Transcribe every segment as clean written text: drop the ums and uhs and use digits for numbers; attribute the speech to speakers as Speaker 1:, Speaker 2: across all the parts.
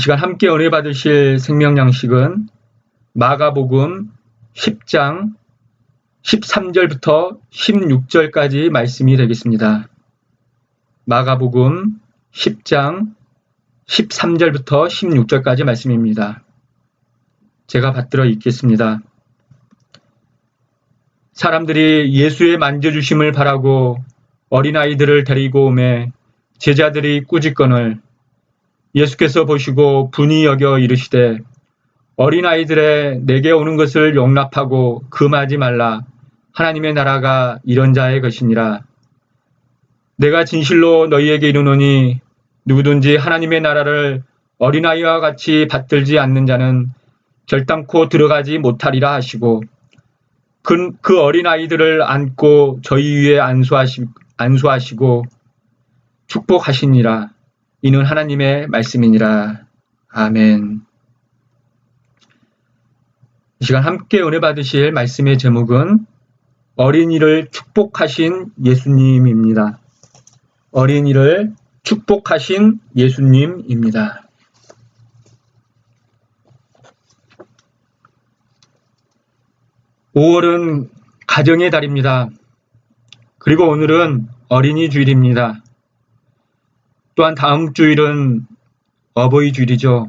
Speaker 1: 시간 함께 은혜 받으실 생명 양식은 마가복음 10장 13절부터 16절까지 말씀이 되겠습니다. 마가복음 10장 13절부터 16절까지 말씀입니다. 제가 받들어 읽겠습니다. 사람들이 예수의 만져주심을 바라고 어린아이들을 데리고 오매 제자들이 꾸짖거늘 예수께서 보시고 분이 여겨 이르시되 어린아이들의 내게 오는 것을 용납하고 금하지 말라. 하나님의 나라가 이런 자의 것이니라. 내가 진실로 너희에게 이르노니 누구든지 하나님의 나라를 어린아이와 같이 받들지 않는 자는 결단코 들어가지 못하리라 하시고 그 어린아이들을 안고 저희 위에 안수하시고 축복하시니라. 이는 하나님의 말씀이니라. 아멘. 이 시간 함께 은혜 받으실 말씀의 제목은 어린이를 축복하신 예수님입니다. 어린이를 축복하신 예수님입니다. (5월은) 가정의 달입니다. 그리고 오늘은 어린이 주일입니다. 또한 다음 주일은 어버이 주일이죠.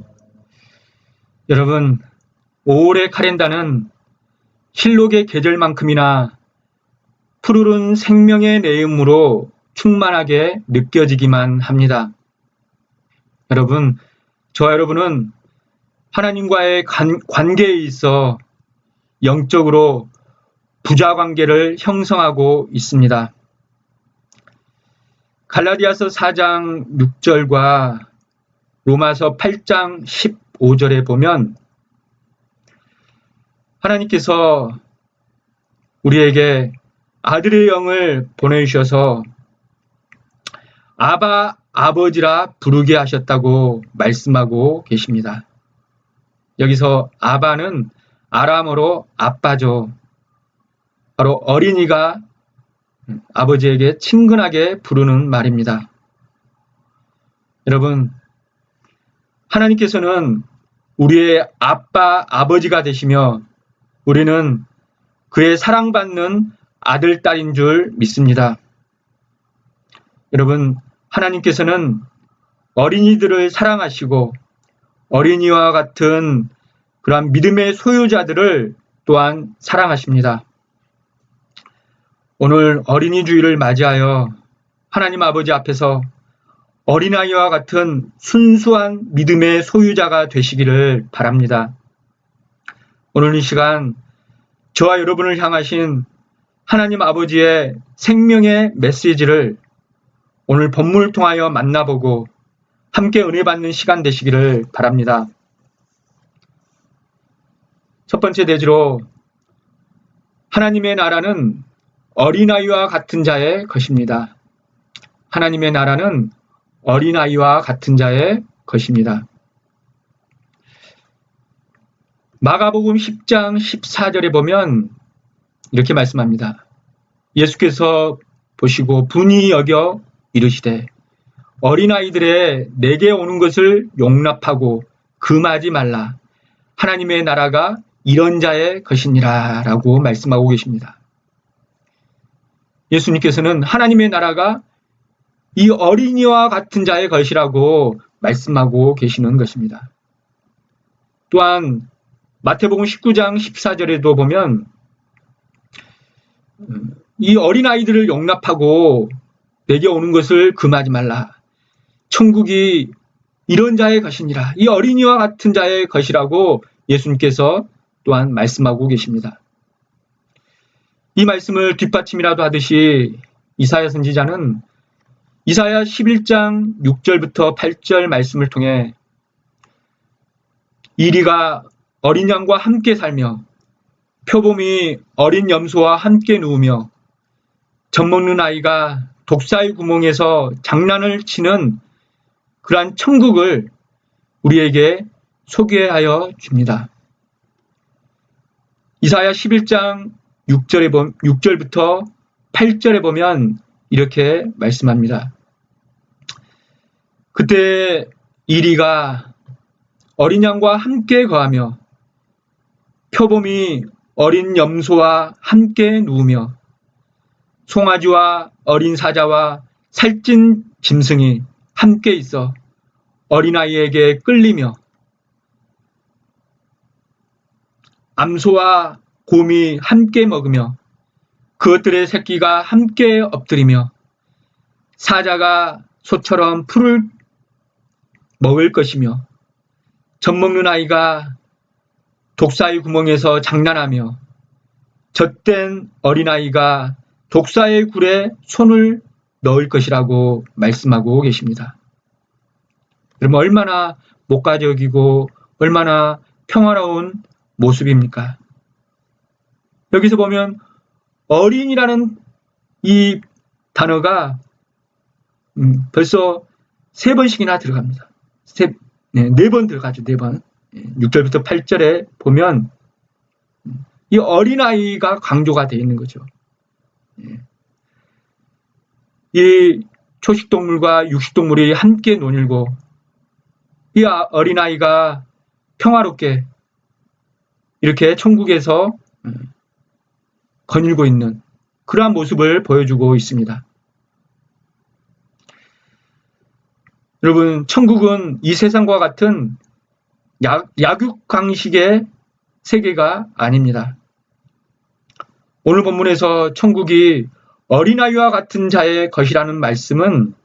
Speaker 1: 여러분, 5월의 카렌다는 실록의 계절만큼이나 푸르른 생명의 내음으로 충만하게 느껴지기만 합니다. 여러분, 저와 여러분은 하나님과의 관계에 있어 영적으로 부자 관계를 형성하고 있습니다. 갈라디아서 4장 6절과 로마서 8장 15절에 보면 하나님께서 우리에게 아들의 영을 보내주셔서 아바, 아버지라 부르게 하셨다고 말씀하고 계십니다. 여기서 아바는 아람어로 아빠죠. 바로 어린이가 아버지에게 친근하게 부르는 말입니다. 여러분, 하나님께서는 우리의 아빠, 아버지가 되시며 우리는 그의 사랑받는 아들, 딸인 줄 믿습니다. 여러분, 하나님께서는 어린이들을 사랑하시고 어린이와 같은 그러한 믿음의 소유자들을 또한 사랑하십니다. 오늘 어린이 주일을 맞이하여 하나님 아버지 앞에서 어린아이와 같은 순수한 믿음의 소유자가 되시기를 바랍니다. 오늘 이 시간 저와 여러분을 향하신 하나님 아버지의 생명의 메시지를 오늘 본문을 통하여 만나보고 함께 은혜 받는 시간 되시기를 바랍니다. 첫 번째 대지로 하나님의 나라는 어린아이와 같은 자의 것입니다. 하나님의 나라는 어린아이와 같은 자의 것입니다. 마가복음 10장 14절에 보면 이렇게 말씀합니다. 예수께서 보시고 분이 여겨 이르시되 어린아이들의 내게 오는 것을 용납하고 금하지 말라. 하나님의 나라가 이런 자의 것이니라 라고 말씀하고 계십니다. 예수님께서는 하나님의 나라가 이 어린이와 같은 자의 것이라고 말씀하고 계시는 것입니다. 또한 마태복음 19장 14절에도 보면 이 어린아이들을 용납하고 내게 오는 것을 금하지 말라. 천국이 이런 자의 것이니라. 이 어린이와 같은 자의 것이라고 예수님께서 또한 말씀하고 계십니다. 이 말씀을 뒷받침이라도 하듯이 이사야 선지자는 이사야 11장 6절부터 8절 말씀을 통해 이리가 어린 양과 함께 살며 표범이 어린 염소와 함께 누우며 젖먹는 아이가 독사의 구멍에서 장난을 치는 그러한 천국을 우리에게 소개하여 줍니다. 이사야 11장 6절부터 8절에 보면 이렇게 말씀합니다. 그때 이리가 어린 양과 함께 거하며 표범이 어린 염소와 함께 누우며 송아지와 어린 사자와 살찐 짐승이 함께 있어 어린아이에게 끌리며 암소와 곰이 함께 먹으며 그것들의 새끼가 함께 엎드리며 사자가 소처럼 풀을 먹을 것이며 젖먹는 아이가 독사의 구멍에서 장난하며 젖된 어린아이가 독사의 굴에 손을 넣을 것이라고 말씀하고 계십니다. 그러면 얼마나 목가적이고 얼마나 평화로운 모습입니까? 여기서 보면 어린이라는 이 단어가 벌써 3번씩이나 들어갑니다. 4번 들어가죠. 4번. 6절부터 8절에 보면 이 어린아이가 강조가 되어 있는 거죠. 이 초식동물과 육식동물이 함께 논일고 이 어린아이가 평화롭게 이렇게 천국에서 거닐고 있는 그러한 모습을 보여주고 있습니다. 여러분, 천국은 이 세상과 같은 약육강식의 세계가 아닙니다. 오늘 본문에서 천국이 어린아이와 같은 자의 것이라는 말씀은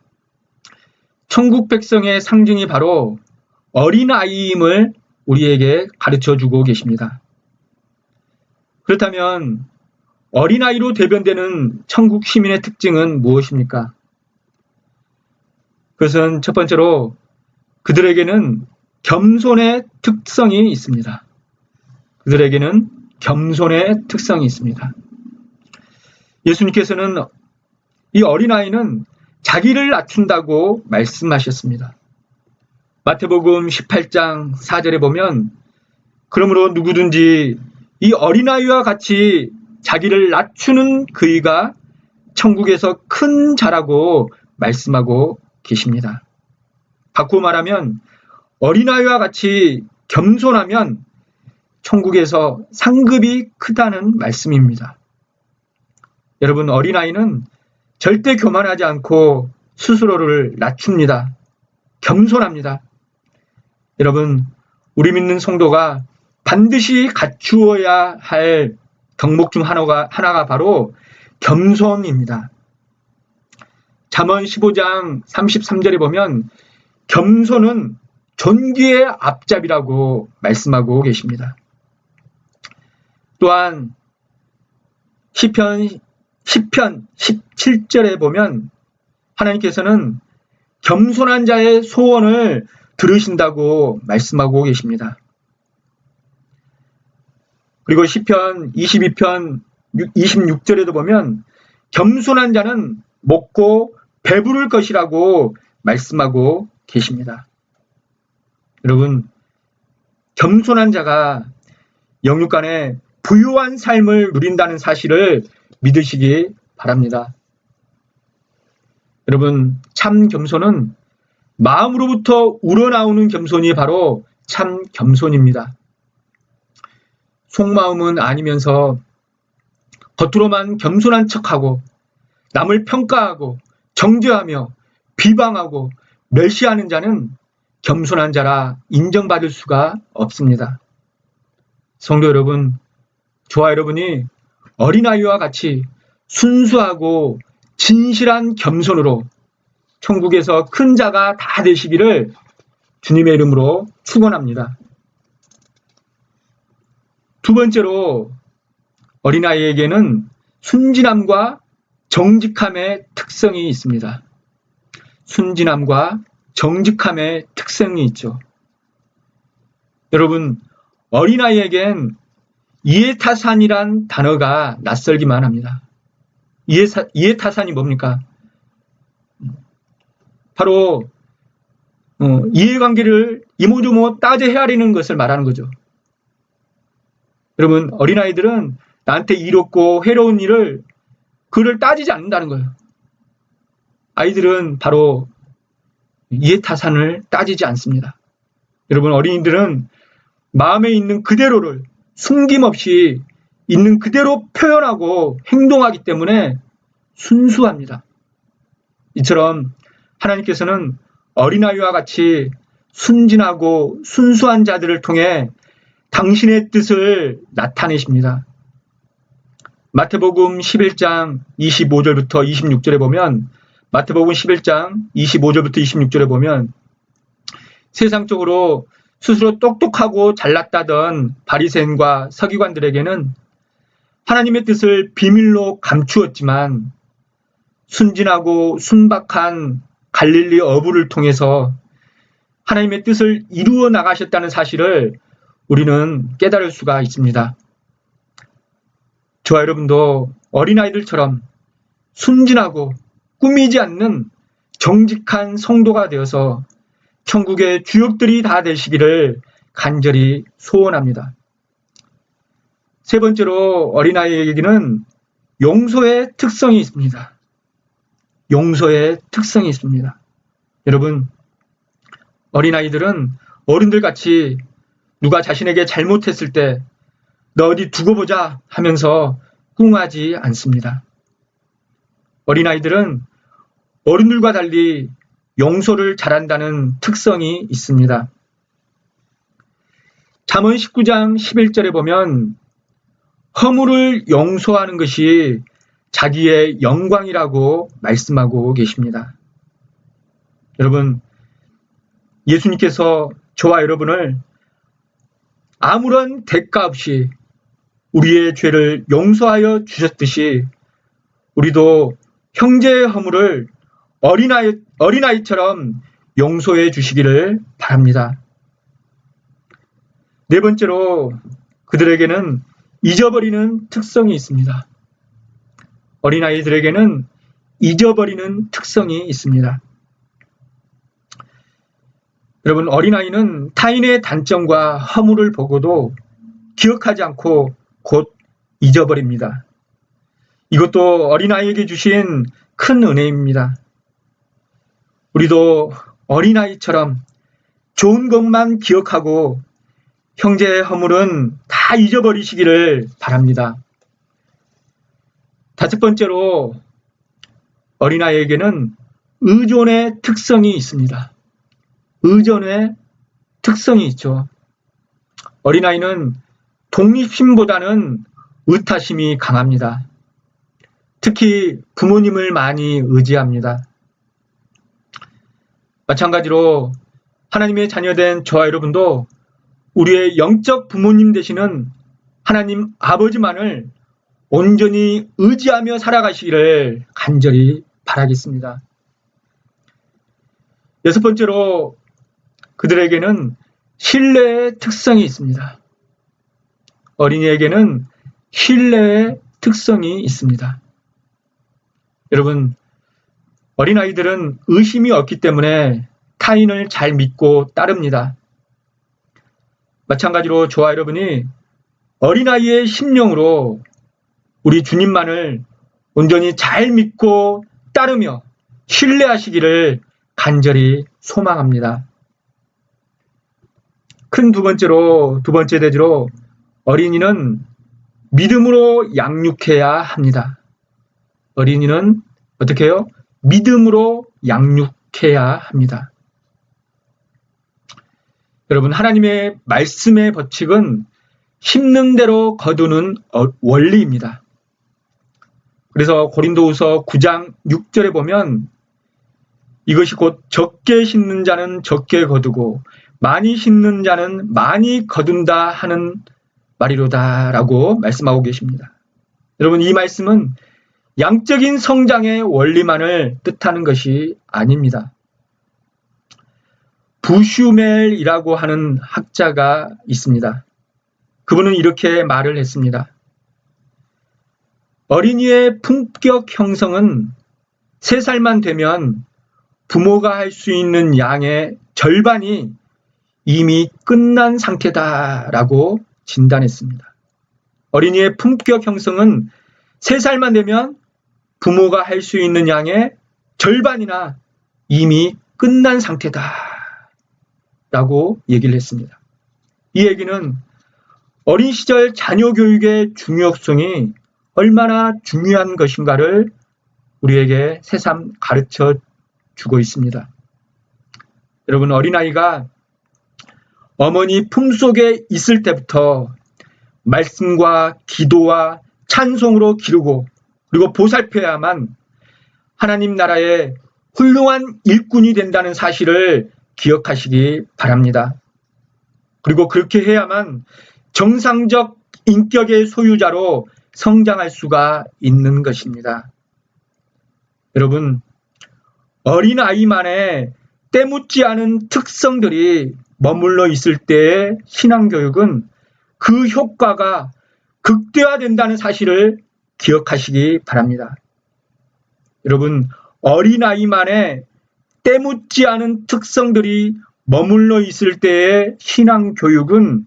Speaker 1: 천국 백성의 상징이 바로 어린아이임을 우리에게 가르쳐주고 계십니다. 그렇다면 어린아이로 대변되는 천국 시민의 특징은 무엇입니까? 그것은 첫 번째로 그들에게는 겸손의 특성이 있습니다. 그들에게는 겸손의 특성이 있습니다. 예수님께서는 이 어린아이는 자기를 낮춘다고 말씀하셨습니다. 마태복음 18장 4절에 보면 그러므로 누구든지 이 어린아이와 같이 자기를 낮추는 그이가 천국에서 큰 자라고 말씀하고 계십니다. 바꾸어 말하면 어린아이와 같이 겸손하면 천국에서 상급이 크다는 말씀입니다. 여러분, 어린아이는 절대 교만하지 않고 스스로를 낮춥니다. 겸손합니다. 여러분, 우리 믿는 성도가 반드시 갖추어야 할 덕목 중 하나가 바로 겸손입니다. 잠언 15장 33절에 보면 겸손은 존귀의 앞잡이라고 말씀하고 계십니다. 또한 시편 17절에 보면 하나님께서는 겸손한 자의 소원을 들으신다고 말씀하고 계십니다. 그리고 시편 22편 26절에도 보면 겸손한 자는 먹고 배부를 것이라고 말씀하고 계십니다. 여러분, 겸손한 자가 영육간에 부유한 삶을 누린다는 사실을 믿으시기 바랍니다. 여러분, 참 겸손은 마음으로부터 우러나오는 겸손이 바로 참 겸손입니다. 속마음은 아니면서 겉으로만 겸손한 척하고 남을 평가하고 정죄하며 비방하고 멸시하는 자는 겸손한 자라 인정받을 수가 없습니다. 성도 여러분, 저와 여러분이 어린아이와 같이 순수하고 진실한 겸손으로 천국에서 큰 자가 다 되시기를 주님의 이름으로 축원합니다. 두 번째로 어린아이에게는 순진함과 정직함의 특성이 있습니다. 순진함과 정직함의 특성이 있죠. 여러분, 어린아이에겐 이해타산이란 단어가 낯설기만 합니다. 이해타산이 뭡니까? 바로 이해관계를 이모저모 따져 헤아리는 것을 말하는 거죠. 여러분, 어린아이들은 나한테 이롭고 해로운 일을 그를 따지지 않는다는 거예요. 아이들은 바로 이해타산을 따지지 않습니다. 여러분, 어린이들은 마음에 있는 그대로를 숨김없이 있는 그대로 표현하고 행동하기 때문에 순수합니다. 이처럼 하나님께서는 어린아이와 같이 순진하고 순수한 자들을 통해 당신의 뜻을 나타내십니다. 마태복음 11장 25절부터 26절에 보면 마태복음 11장 25절부터 26절에 보면 세상적으로 스스로 똑똑하고 잘났다던 바리새인과 서기관들에게는 하나님의 뜻을 비밀로 감추었지만 순진하고 순박한 갈릴리 어부를 통해서 하나님의 뜻을 이루어 나가셨다는 사실을 우리는 깨달을 수가 있습니다. 저와 여러분도 어린아이들처럼 순진하고 꾸미지 않는 정직한 성도가 되어서 천국의 주역들이 다 되시기를 간절히 소원합니다. 세 번째로 어린아이에게는 용서의 특성이 있습니다. 용서의 특성이 있습니다. 여러분, 어린아이들은 어른들 같이 누가 자신에게 잘못했을 때 너 어디 두고 보자 하면서 꿍하지 않습니다. 어린아이들은 어른들과 달리 용서를 잘한다는 특성이 있습니다. 잠언 19장 11절에 보면 허물을 용서하는 것이 자기의 영광이라고 말씀하고 계십니다. 여러분, 예수님께서 저와 여러분을 아무런 대가 없이 우리의 죄를 용서하여 주셨듯이 우리도 형제의 허물을 어린아이처럼 용서해 주시기를 바랍니다. 네 번째로 그들에게는 잊어버리는 특성이 있습니다. 어린아이들에게는 잊어버리는 특성이 있습니다. 여러분, 어린아이는 타인의 단점과 허물을 보고도 기억하지 않고 곧 잊어버립니다. 이것도 어린아이에게 주신 큰 은혜입니다. 우리도 어린아이처럼 좋은 것만 기억하고 형제의 허물은 다 잊어버리시기를 바랍니다. 다섯 번째로 어린아이에게는 의존의 특성이 있습니다. 의존의 특성이 있죠. 어린아이는 독립심보다는 의타심이 강합니다. 특히 부모님을 많이 의지합니다. 마찬가지로 하나님의 자녀된 저와 여러분도 우리의 영적 부모님 되시는 하나님 아버지만을 온전히 의지하며 살아가시기를 간절히 바라겠습니다. 여섯 번째로 그들에게는 신뢰의 특성이 있습니다. 어린이에게는 신뢰의 특성이 있습니다. 여러분, 어린아이들은 의심이 없기 때문에 타인을 잘 믿고 따릅니다. 마찬가지로 저와 여러분이 어린아이의 심령으로 우리 주님만을 온전히 잘 믿고 따르며 신뢰하시기를 간절히 소망합니다. 큰 두 번째 대지로 어린이는 믿음으로 양육해야 합니다. 어린이는 어떻게 해요? 믿음으로 양육해야 합니다. 여러분, 하나님의 말씀의 법칙은 심는 대로 거두는 원리입니다. 그래서 고린도후서 9장 6절에 보면 이것이 곧 적게 심는 자는 적게 거두고 많이 심는 자는 많이 거둔다 하는 말이로다 라고 말씀하고 계십니다. 여러분, 이 말씀은 양적인 성장의 원리만을 뜻하는 것이 아닙니다. 부슈멜이라고 하는 학자가 있습니다. 그분은 이렇게 말을 했습니다. 어린이의 품격 형성은 3살만 되면 부모가 할 수 있는 양의 절반이 이미 끝난 상태다라고 진단했습니다. 어린이의 품격 형성은 3살만 되면 부모가 할 수 있는 양의 절반이나 이미 끝난 상태다. 라고 얘기를 했습니다. 이 얘기는 어린 시절 자녀 교육의 중요성이 얼마나 중요한 것인가를 우리에게 새삼 가르쳐 주고 있습니다. 여러분, 어린아이가 어머니 품속에 있을 때부터 말씀과 기도와 찬송으로 기르고 그리고 보살펴야만 하나님 나라의 훌륭한 일꾼이 된다는 사실을 기억하시기 바랍니다. 그리고 그렇게 해야만 정상적 인격의 소유자로 성장할 수가 있는 것입니다. 여러분, 어린아이만의 때묻지 않은 특성들이 머물러 있을 때의 신앙교육은 그 효과가 극대화된다는 사실을 기억하시기 바랍니다. 여러분, 어린아이만의 때묻지 않은 특성들이 머물러 있을 때의 신앙교육은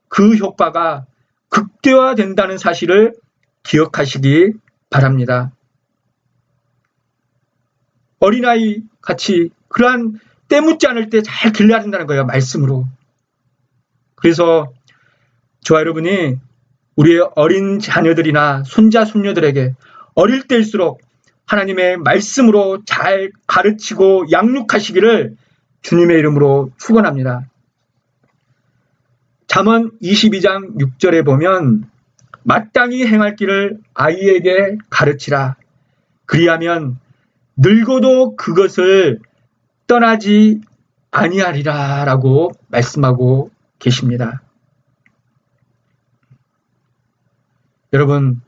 Speaker 1: 그 효과가 극대화된다는 사실을 기억하시기 바랍니다. 어린아이 같이 그러한 때묻지 않을 때 잘 길러야 된다는 거예요. 말씀으로. 그래서 저와 여러분이 우리의 어린 자녀들이나 손자 손녀들에게 어릴 때일수록 하나님의 말씀으로 잘 가르치고 양육하시기를 주님의 이름으로 축원합니다. 잠언 22장 6절에 보면 마땅히 행할 길을 아이에게 가르치라. 그리하면 늙어도 그것을 떠나지 아니하리라 라고 말씀하고 계십니다. 여러분,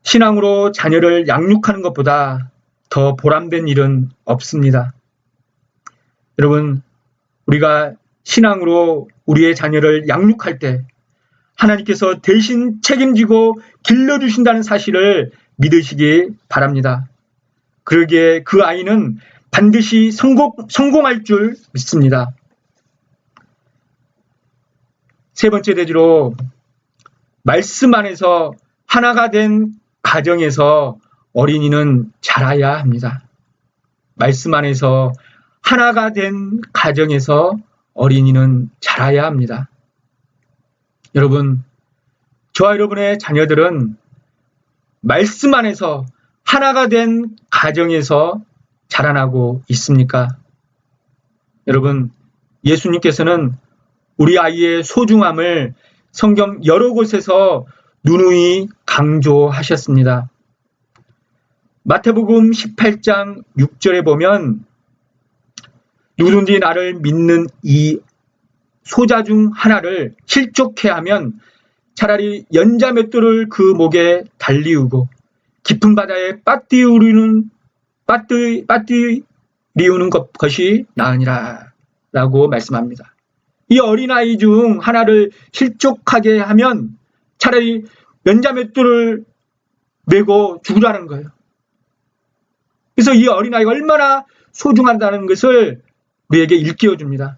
Speaker 1: 신앙으로 자녀를 양육하는 것보다 더 보람된 일은 없습니다. 여러분, 우리가 신앙으로 우리의 자녀를 양육할 때 하나님께서 대신 책임지고 길러주신다는 사실을 믿으시기 바랍니다. 그러기에 그 아이는 반드시 성공할 줄 믿습니다. 세 번째 대지로 말씀 안에서 하나가 된 가정에서 어린이는 자라야 합니다. 말씀 안에서 하나가 된 가정에서 어린이는 자라야 합니다. 여러분, 저와 여러분의 자녀들은 말씀 안에서 하나가 된 가정에서 자라나고 있습니까? 여러분, 예수님께서는 우리 아이의 소중함을 성경 여러 곳에서 누누이 강조하셨습니다. 마태복음 18장 6절에 보면 누구든지 나를 믿는 이 소자 중 하나를 실족해 하면 차라리 연자 맷돌을 그 목에 달리우고 깊은 바다에 빠뜨리우는 것이 나으니라 라고 말씀합니다. 이 어린아이 중 하나를 실족하게 하면 차라리 연자 맷돌을 메고 죽으라는 거예요. 그래서 이 어린아이가 얼마나 소중하다는 것을 우리에게 일깨워 줍니다.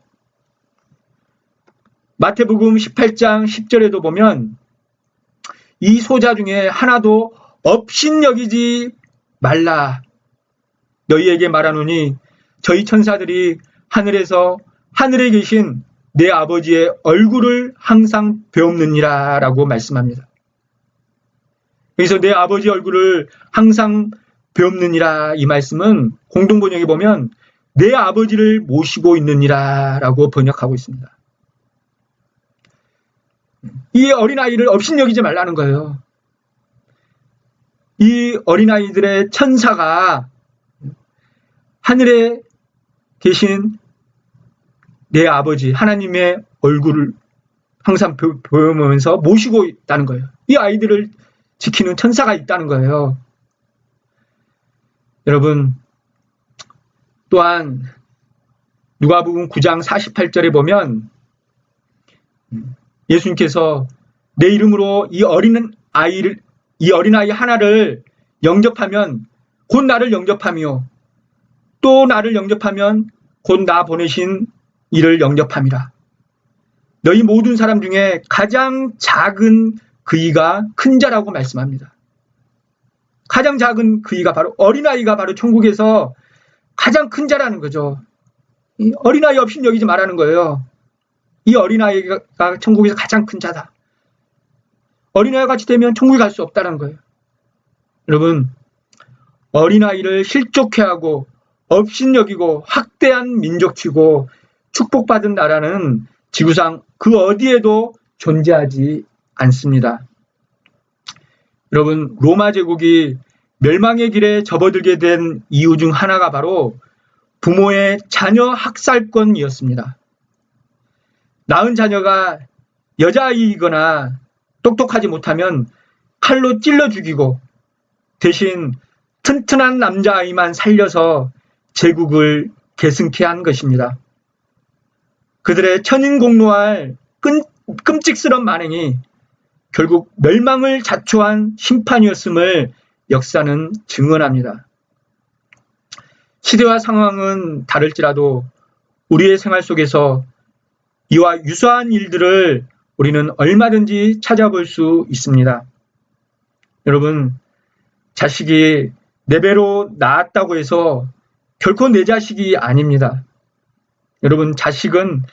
Speaker 1: 마태복음 18장 10절에도 보면 이 소자 중에 하나도 업신여기지 말라. 너희에게 말하노니 저희 천사들이 하늘에 계신 내 아버지의 얼굴을 항상 배옵느니라 라고 말씀합니다. 여기서 내 아버지 얼굴을 항상 배옵느니라 이 말씀은 공동번역에 보면 내 아버지를 모시고 있느니라 라고 번역하고 있습니다. 이 어린아이를 업신여기지 말라는 거예요. 이 어린아이들의 천사가 하늘에 계신 내 아버지 하나님의 얼굴을 항상 보면서 모시고 있다는 거예요. 이 아이들을 지키는 천사가 있다는 거예요. 여러분, 또한 누가복음 9장 48절에 보면 예수님께서 내 이름으로 이 어린아이 하나를 영접하면 곧 나를 영접하며 또 나를 영접하면 곧 나 보내신 이를 영접함이라. 너희 모든 사람 중에 가장 작은 그이가 큰 자라고 말씀합니다. 가장 작은 그이가 바로 어린아이가 바로 천국에서 가장 큰 자라는 거죠. 이 어린아이 없인 여기지 말라는 거예요. 이 어린아이가 천국에서 가장 큰 자다. 어린아이와 같이 되면 천국에 갈 수 없다는 거예요. 여러분, 어린아이를 실족해하고 업신여기고 학대한 민족치고 축복받은 나라는 지구상 그 어디에도 존재하지 않습니다. 여러분, 로마 제국이 멸망의 길에 접어들게 된 이유 중 하나가 바로 부모의 자녀 학살권이었습니다. 낳은 자녀가 여자아이이거나 똑똑하지 못하면 칼로 찔러 죽이고 대신 튼튼한 남자아이만 살려서 제국을 계승케 한 것입니다. 그들의 천인공노할 끔찍스러운 만행이 결국 멸망을 자초한 심판이었음을 역사는 증언합니다. 시대와 상황은 다를지라도 우리의 생활 속에서 이와 유사한 일들을 우리는 얼마든지 찾아볼 수 있습니다. 여러분, 자식이 내 배로 낳았다고 해서 결코 내 자식이 아닙니다. 여러분, 자식은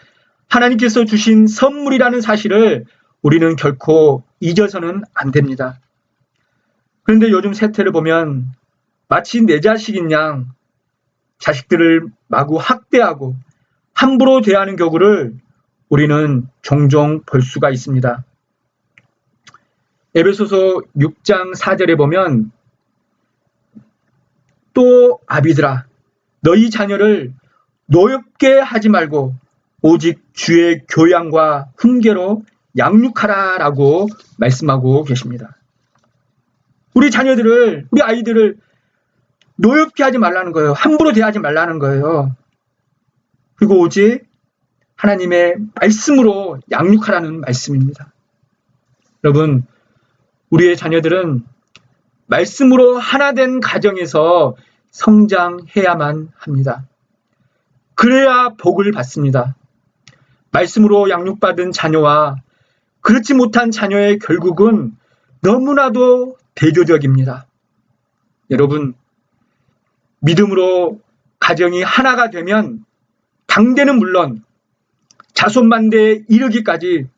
Speaker 1: 하나님께서 주신 선물이라는 사실을 우리는 결코 잊어서는 안 됩니다. 그런데 요즘 세태를 보면 마치 내 자식인 양 자식들을 마구 학대하고 함부로 대하는 경우를 우리는 종종 볼 수가 있습니다. 에베소서 6장 4절에 보면 또 아비들아 너희 자녀를 노엽게 하지 말고 오직 주의 교양과 훈계로 양육하라 라고 말씀하고 계십니다. 우리 자녀들을, 우리 아이들을 노엽게 하지 말라는 거예요. 함부로 대하지 말라는 거예요. 그리고 오직 하나님의 말씀으로 양육하라는 말씀입니다. 여러분, 우리의 자녀들은 말씀으로 하나 된 가정에서 성장해야만 합니다. 그래야 복을 받습니다. 말씀으로 양육받은 자녀와 그렇지 못한 자녀의 결국은 너무나도 대조적입니다. 여러분, 믿음으로 가정이 하나가 되면 당대는 물론 자손만대에 이르기까지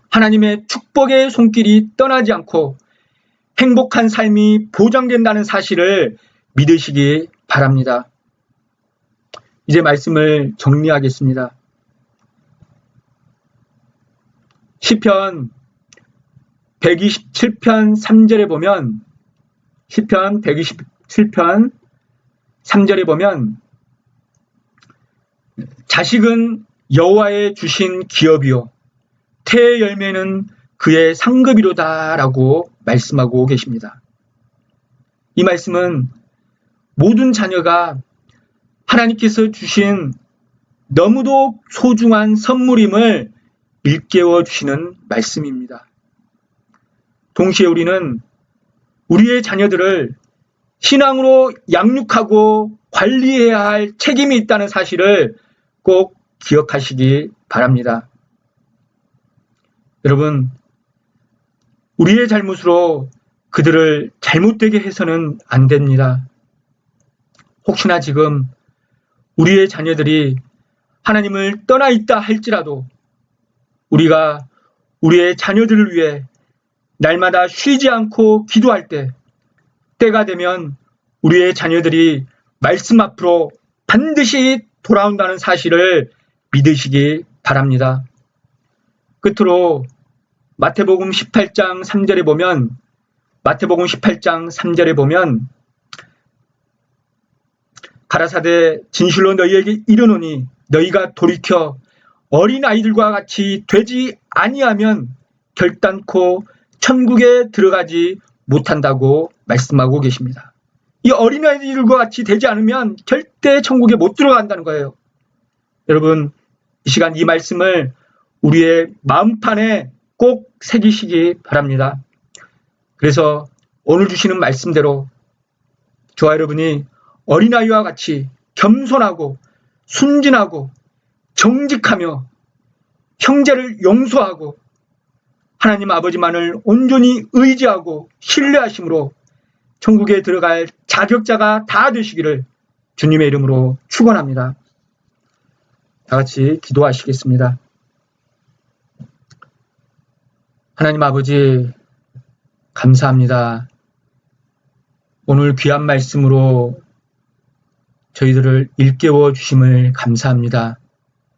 Speaker 1: 하나님의 축복의 손길이 떠나지 않고 행복한 삶이 보장된다는 사실을 믿으시기 바랍니다. 이제 말씀을 정리하겠습니다. 시편 127편 3절에 보면 시편 127편 3절에 보면 자식은 여호와의 주신 기업이요 태의 열매는 그의 상급이로다 라고 말씀하고 계십니다. 이 말씀은 모든 자녀가 하나님께서 주신 너무도 소중한 선물임을 일깨워 주시는 말씀입니다. 동시에 우리는 우리의 자녀들을 신앙으로 양육하고 관리해야 할 책임이 있다는 사실을 꼭 기억하시기 바랍니다. 여러분, 우리의 잘못으로 그들을 잘못되게 해서는 안 됩니다. 혹시나 지금 우리의 자녀들이 하나님을 떠나 있다 할지라도 우리가 우리의 자녀들을 위해 날마다 쉬지 않고 기도할 때가 되면 우리의 자녀들이 말씀 앞으로 반드시 돌아온다는 사실을 믿으시기 바랍니다. 끝으로 마태복음 18장 3절에 보면 가라사대 진실로 너희에게 이르노니 너희가 돌이켜 어린아이들과 같이 되지 아니하면 결단코 천국에 들어가지 못한다고 말씀하고 계십니다. 이 어린아이들과 같이 되지 않으면 절대 천국에 못 들어간다는 거예요. 여러분, 이 시간 이 말씀을 우리의 마음판에 꼭 새기시기 바랍니다. 그래서 오늘 주시는 말씀대로 저와 여러분이 어린아이와 같이 겸손하고 순진하고 정직하며 형제를 용서하고 하나님 아버지만을 온전히 의지하고 신뢰하심으로 천국에 들어갈 자격자가 다 되시기를 주님의 이름으로 축원합니다. 다 같이 기도하시겠습니다. 하나님 아버지, 감사합니다. 오늘 귀한 말씀으로 저희들을 일깨워 주심을 감사합니다.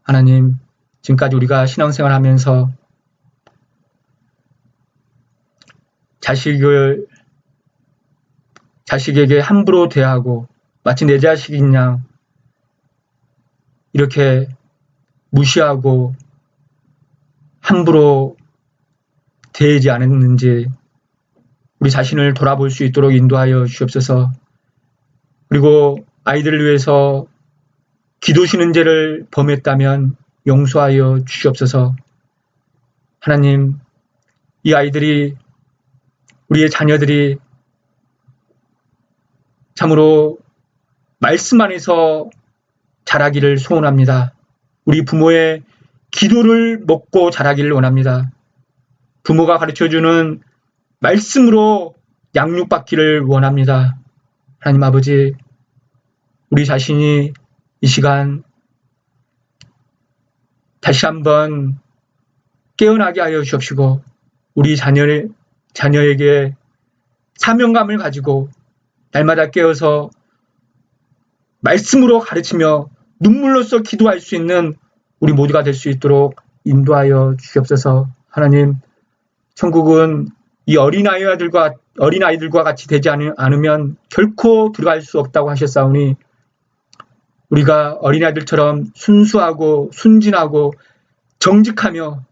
Speaker 1: 하나님, 지금까지 우리가 신앙생활 하면서 자식에게 함부로 대하고 마치 내 자식인 양 이렇게 무시하고 함부로 대하지 않았는지 우리 자신을 돌아볼 수 있도록 인도하여 주옵소서. 그리고 아이들을 위해서 기도 쉬는 죄를 범했다면 용서하여 주시옵소서. 하나님, 이 아이들이, 우리의 자녀들이 참으로 말씀 안에서 자라기를 소원합니다. 우리 부모의 기도를 먹고 자라기를 원합니다. 부모가 가르쳐주는 말씀으로 양육받기를 원합니다. 하나님 아버지, 우리 자신이 이 시간 다시 한번 깨어나게 하여 주옵시고 우리 자녀에게 사명감을 가지고 날마다 깨어서 말씀으로 가르치며 눈물로써 기도할 수 있는 우리 모두가 될 수 있도록 인도하여 주시옵소서. 하나님, 천국은 이 어린아이들과 같이 되지 않으면 결코 들어갈 수 없다고 하셨사오니 우리가 어린아이들처럼 순수하고 순진하고 정직하며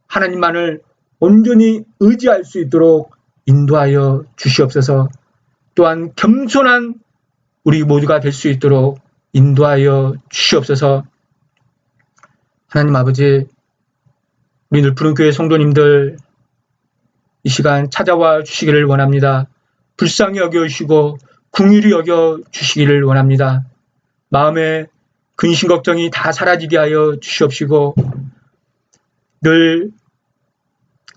Speaker 1: 하나님만을 온전히 의지할 수 있도록 인도하여 주시옵소서. 또한 겸손한 우리 모두가 될 수 있도록 인도하여 주시옵소서. 하나님 아버지, 우리 늘푸른 교회 성도님들 이 시간 찾아와 주시기를 원합니다. 불쌍히 여겨주시고 긍휼히 여겨주시기를 원합니다. 마음의 근심 걱정이 다 사라지게 하여 주시옵시고 늘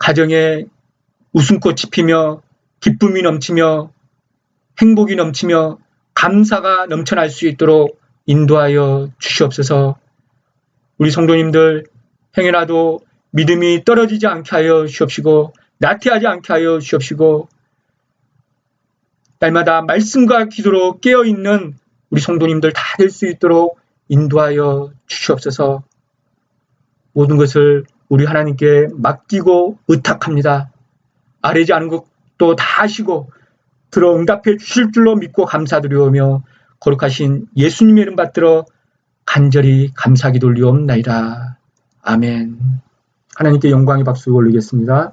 Speaker 1: 가정에 웃음꽃이 피며 기쁨이 넘치며 행복이 넘치며 감사가 넘쳐날 수 있도록 인도하여 주시옵소서. 우리 성도님들 행여라도 믿음이 떨어지지 않게 하여 주시옵시고 나태하지 않게 하여 주시옵시고 날마다 말씀과 기도로 깨어있는 우리 성도님들 다 될 수 있도록 인도하여 주시옵소서. 모든 것을 우리 하나님께 맡기고 의탁합니다. 아뢰지 않은 것도 다 하시고 들어 응답해 주실 줄로 믿고 감사드리오며 거룩하신 예수님의 이름 받들어 간절히 감사기 돌리옵나이다. 아멘. 하나님께 영광의 박수 올리겠습니다.